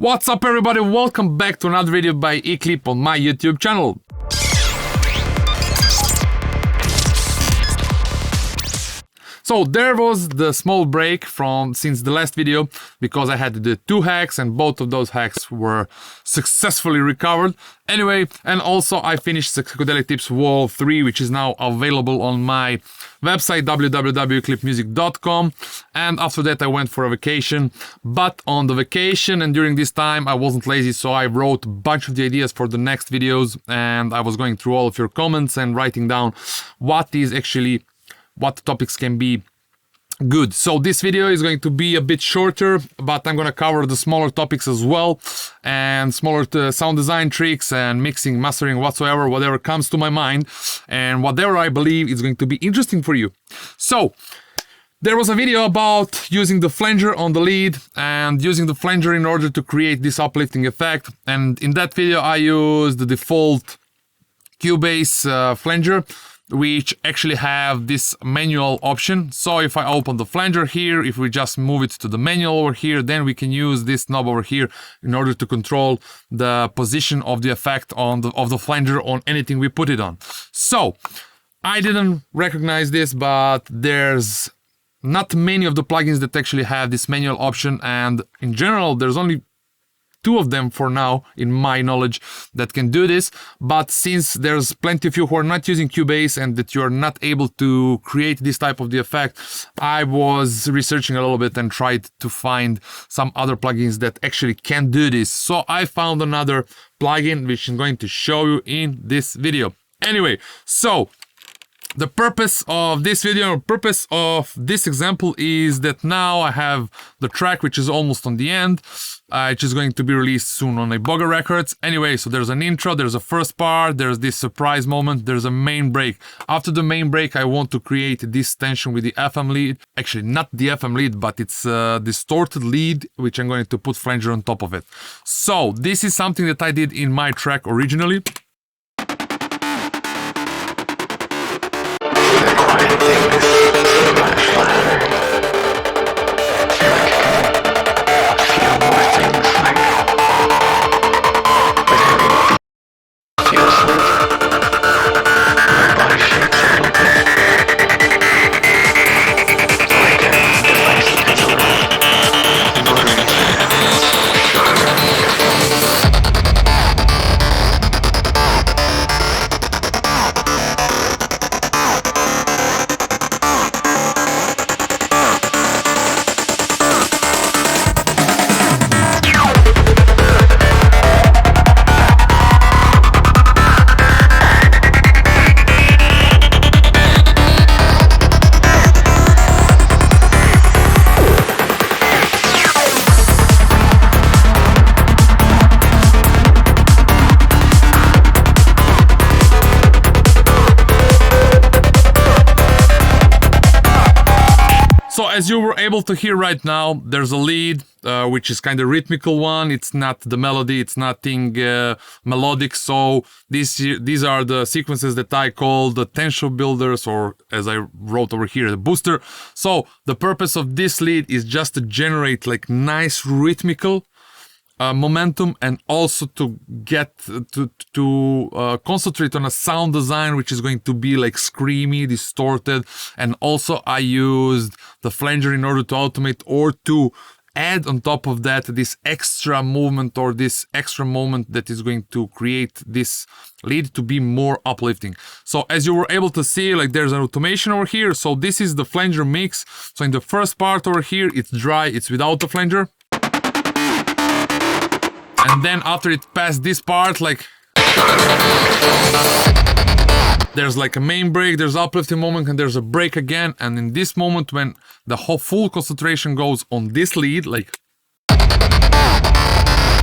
What's up everybody, welcome back to another video by eClip on my YouTube channel. So there was the small break since the last video because I had to do 2 hacks and both of those hacks were successfully recovered. Anyway, and also I finished Psychedelic Tips Wall 3, which is now available on my website www.clipmusic.com, and after that I went for a vacation. But on the vacation and during this time I wasn't lazy, so I wrote a bunch of the ideas for the next videos, and I was going through all of your comments and writing down what topics can be good. So this video is going to be a bit shorter, but I'm going to cover the smaller topics as well, and smaller sound design tricks and mixing, mastering, whatever comes to my mind, and whatever I believe is going to be interesting for you. So there was a video about using the flanger on the lead and using the flanger in order to create this uplifting effect, and in that video I used the default Cubase flanger, which actually have this manual option. So if I open the flanger here, if we just move it to the manual over here, then we can use this knob over here in order to control the position of the effect of the flanger on anything we put it on. So I didn't recognize this, but there's not many of the plugins that actually have this manual option, and in general there's only 2 of them for now, in my knowledge, that can do this. But since there's plenty of you who are not using Cubase and that you're not able to create this type of the effect, I was researching a little bit and tried to find some other plugins that actually can do this. So I found another plugin which I'm going to show you in this video. Anyway, so the purpose of this video, purpose of this example is that now I have the track which is almost on the end, which is going to be released soon on Iboga Records. Anyway, so there's an intro, there's a first part, there's this surprise moment, there's a main break. After the main break, I want to create this tension with the FM lead. Actually, not the FM lead, but it's a distorted lead, which I'm going to put flanger on top of it. So this is something that I did in my track originally. So as you were able to hear right now, there's a lead, which is kind of rhythmical one. It's not the melody, it's nothing melodic. So these are the sequences that I call the tension builders, or as I wrote over here, the booster. So the purpose of this lead is just to generate like nice rhythmical momentum, and also to get to concentrate on a sound design which is going to be like screamy, distorted. And also I used the flanger in order to automate or to add on top of that this extra movement or this extra moment that is going to create this lead to be more uplifting. So as you were able to see, like there's an automation over here. So this is the flanger mix. So in the first part over here, it's dry, it's without the flanger. And then after it passed this part, like there's like a main break, there's uplifting moment, and there's a break again. And in this moment, when the whole full concentration goes on this lead, like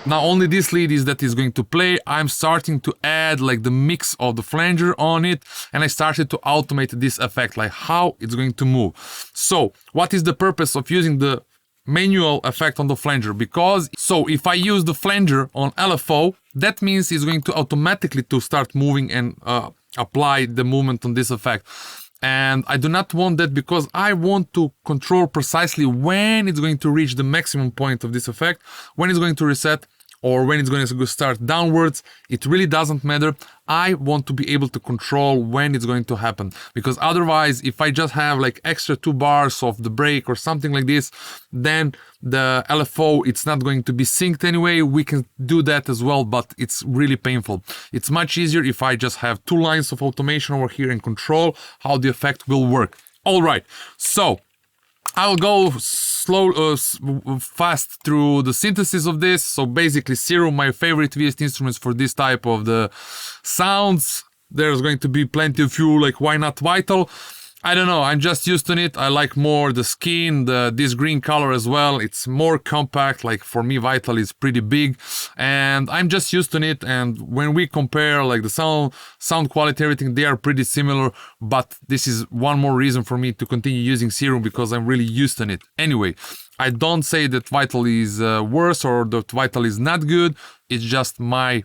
now only this lead is that is going to play, I'm starting to add like the mix of the flanger on it, and I started to automate this effect, like how it's going to move. So what is the purpose of using the manual effect on the flanger? Because so if I use the flanger on LFO, that means it's going to automatically to start moving and apply the movement on this effect. And I do not want that because I want to control precisely when it's going to reach the maximum point of this effect, when it's going to reset, or when it's going to start downwards. It really doesn't matter. I want to be able to control when it's going to happen, because otherwise, if I just have like extra 2 bars of the break or something like this, then the LFO, it's not going to be synced anyway. We can do that as well, but it's really painful. It's much easier if I just have 2 lines of automation over here and control how the effect will work. All right, so I'll go fast through the synthesis of this. So basically, Serum, my favorite VST instruments for this type of the sounds. There's going to be plenty of you, like why not Vital? I don't know, I'm just used to it. I like more the skin, this green color as well. It's more compact. Like for me, Vital is pretty big, and I'm just used to it. And when we compare like the sound quality, everything, they are pretty similar. But this is one more reason for me to continue using Serum, because I'm really used to it. Anyway, I don't say that Vital is worse or that Vital is not good. It's just my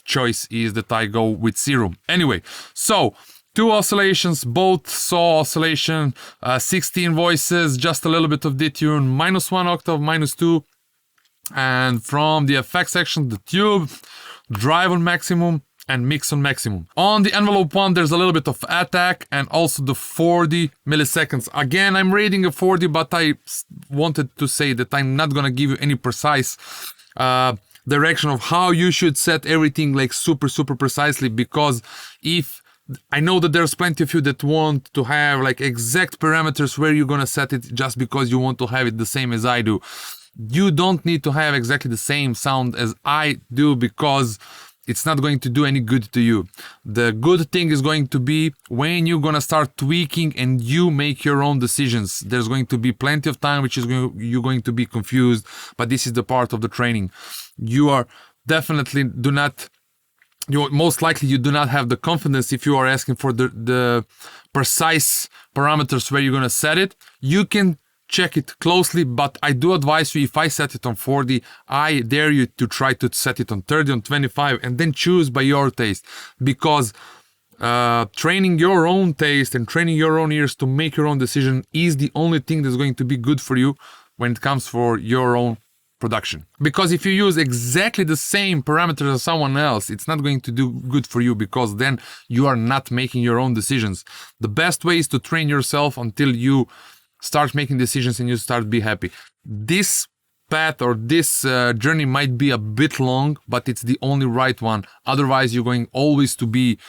choice is that I go with Serum. Anyway, so 2 oscillations, both saw oscillation, 16 voices, just a little bit of detune, -1 octave, -2. And from the effects section, the tube, drive on maximum, and mix on maximum. On the envelope one, there's a little bit of attack and also the 40 milliseconds. Again, I'm rating a 40, but I wanted to say that I'm not gonna give you any precise direction of how you should set everything like super precisely, because if I know that there's plenty of you that want to have like exact parameters where you're gonna set it just because you want to have it the same as I do. You don't need to have exactly the same sound as I do, because it's not going to do any good to you. The good thing is going to be when you're gonna start tweaking and you make your own decisions. There's going to be plenty of time which is you're going to be confused, but this is the part of the training. You are definitely most likely you do not have the confidence if you are asking for the precise parameters where you're gonna set it. You can check it closely, but I do advise you, if I set it on 40, I dare you to try to set it on 30, on 25, and then choose by your taste, because training your own taste and training your own ears to make your own decision is the only thing that's going to be good for you when it comes for your own production. Because if you use exactly the same parameters as someone else, it's not going to do good for you, because then you are not making your own decisions. The best way is to train yourself until you start making decisions and you start be happy. This path or this journey might be a bit long, but it's the only right one. Otherwise, you're going always to be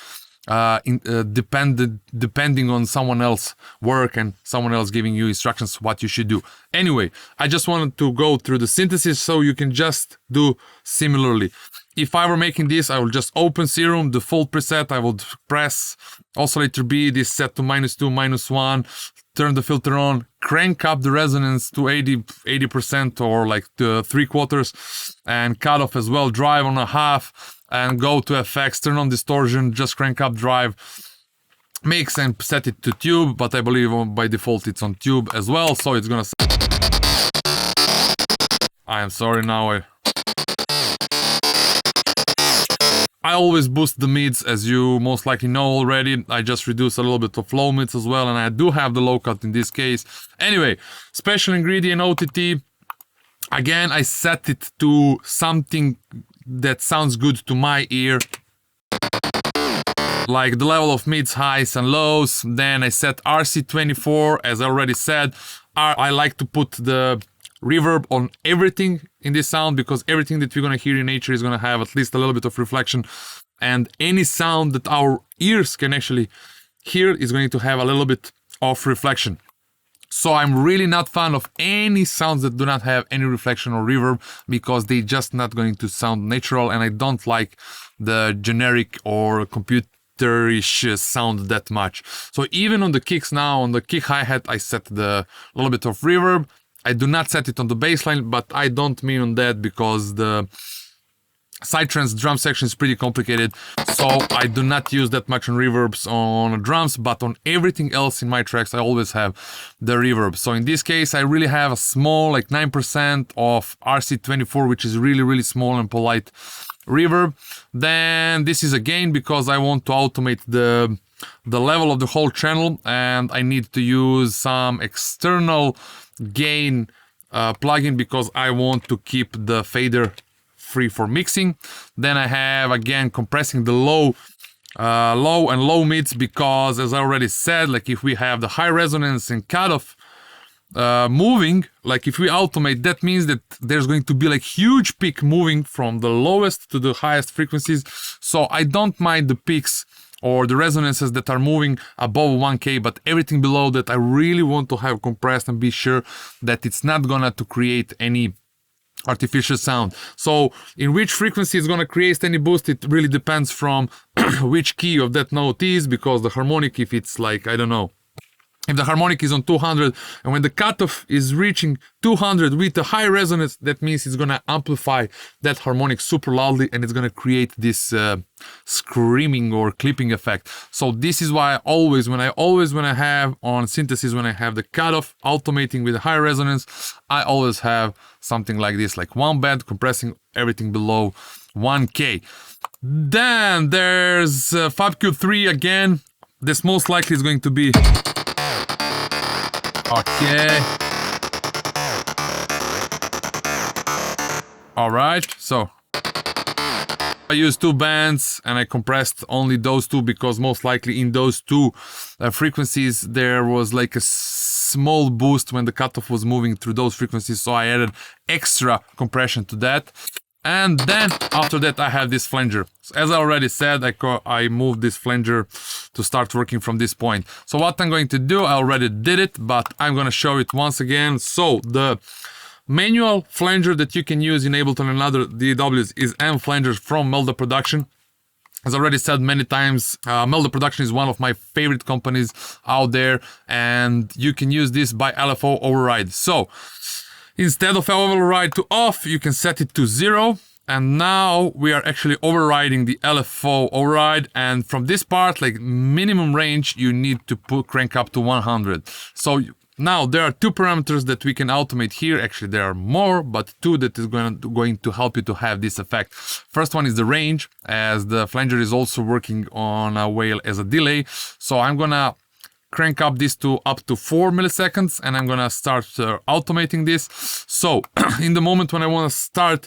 depending on someone else's work and someone else giving you instructions what you should do. Anyway, I just wanted to go through the synthesis so you can just do similarly. If I were making this, I will just open Serum, default preset. I would press oscillator B, this set to -2, -1, turn the filter on, crank up the resonance to 80% or like to 3/4, and cut off as well, drive on a half, and go to effects, turn on distortion, just crank up drive, mix and set it to tube, but I believe by default it's on tube as well, so it's gonna... I am sorry now, I always boost the mids, as you most likely know already. I just reduce a little bit of low mids as well, and I do have the low cut in this case. Anyway, special ingredient OTT. Again, I set it to something that sounds good to my ear, like the level of mids, highs and lows. Then I set RC24, as I already said. I like to put the reverb on everything in this sound, because everything that we're gonna hear in nature is gonna have at least a little bit of reflection, and any sound that our ears can actually hear is going to have a little bit of reflection. So I'm really not fan of any sounds that do not have any reflection or reverb, because they're just not going to sound natural, and I don't like the generic or computerish sound that much. So even on the kicks now, on the kick hi-hat, I set the little bit of reverb. I do not set it on the bassline, but I don't mean on that because the Psytrance drum section is pretty complicated, so I do not use that much on reverbs on drums, but on everything else in my tracks I always have the reverb. So in this case I really have a small, like 9% of RC24, which is really small and polite reverb. Then this is again because I want to automate the the level of the whole channel, and I need to use some external gain plugin because I want to keep the fader free for mixing. Then I have again compressing the low and low mids, because as I already said, like if we have the high resonance and cutoff moving, like if we automate, that means that there's going to be like huge peak moving from the lowest to the highest frequencies. So I don't mind the peaks or the resonances that are moving above 1K, but everything below that I really want to have compressed and be sure that it's not gonna to create any artificial sound. So in which frequency it's gonna create any boost, it really depends from which key of that note is, because the harmonic, if it's like, I don't know, if the harmonic is on 200 and when the cutoff is reaching 200 with a high resonance, that means it's gonna amplify that harmonic super loudly and it's gonna create this screaming or clipping effect. So this is why when I have on synthesis, when I have the cutoff automating with a high resonance, I always have something like this, like one band compressing everything below 1K. Then there's FabQ3 again. This most likely is going to be okay. All right, so I used two bands and I compressed only those two because most likely in those two frequencies there was like a small boost when the cutoff was moving through those frequencies, so I added extra compression to that. And then after that I have this flanger. So as I already said, I moved this flanger to start working from this point. So what I'm going to do, I already did it, but I'm going to show it once again. So the manual flanger that you can use in Ableton and other DAWs is M Flanger from Melda Production. As I already said many times, Melda Production is one of my favorite companies out there, and you can use this by LFO override. So instead of override to off, you can set it to 0. And now we are actually overriding the LFO override. And from this part, like minimum range, you need to crank up to 100. So now there are two parameters that we can automate here. Actually, there are more, but two that is going to help you to have this effect. First one is the range, as the flanger is also working on a whale as a delay. So I'm gonna crank up this to up to 4 milliseconds, and I'm gonna start automating this. So in the moment when I want to start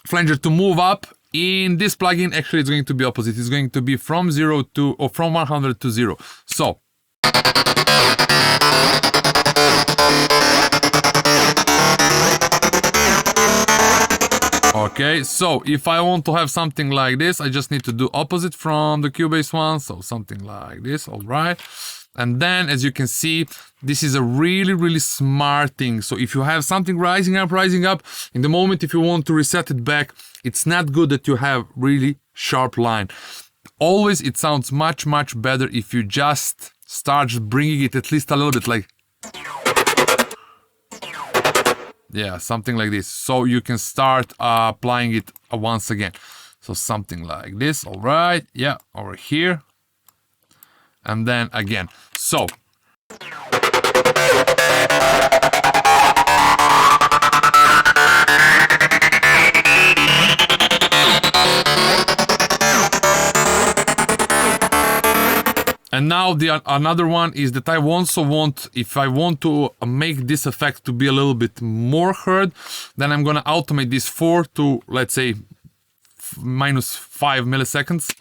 flanger to move up in this plugin, actually it's going to be opposite. It's going to be from 0 to, or from 100 to 0. So okay, so if I want to have something like this, I just need to do opposite from the Cubase one, so something like this. All right, and then as you can see, this is a really smart thing. So if you have something rising up in the moment, if you want to reset it back, it's not good that you have really sharp line. Always it sounds much better if you just start bringing it at least a little bit, like, yeah, something like this. So you can start applying it once again. So something like this. All right, yeah, over here, and then again. So and now another one is that I also want, if I want to make this effect to be a little bit more heard, then I'm gonna automate this 4 to, let's say, minus 5 milliseconds.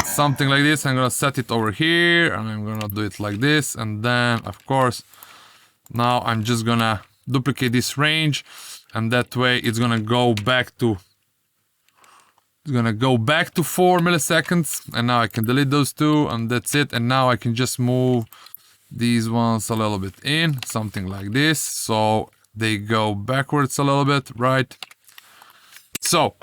Something like this. I'm gonna set it over here and I'm gonna do it like this, and then of course now I'm just gonna duplicate this range, and that way it's gonna go back to 4 milliseconds, and now I can delete those two, and that's it. And now I can just move these ones a little bit in, something like this, so they go backwards a little bit, right? So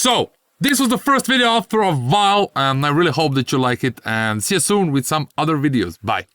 So, this was the first video after a while, and I really hope that you like it, and see you soon with some other videos. Bye.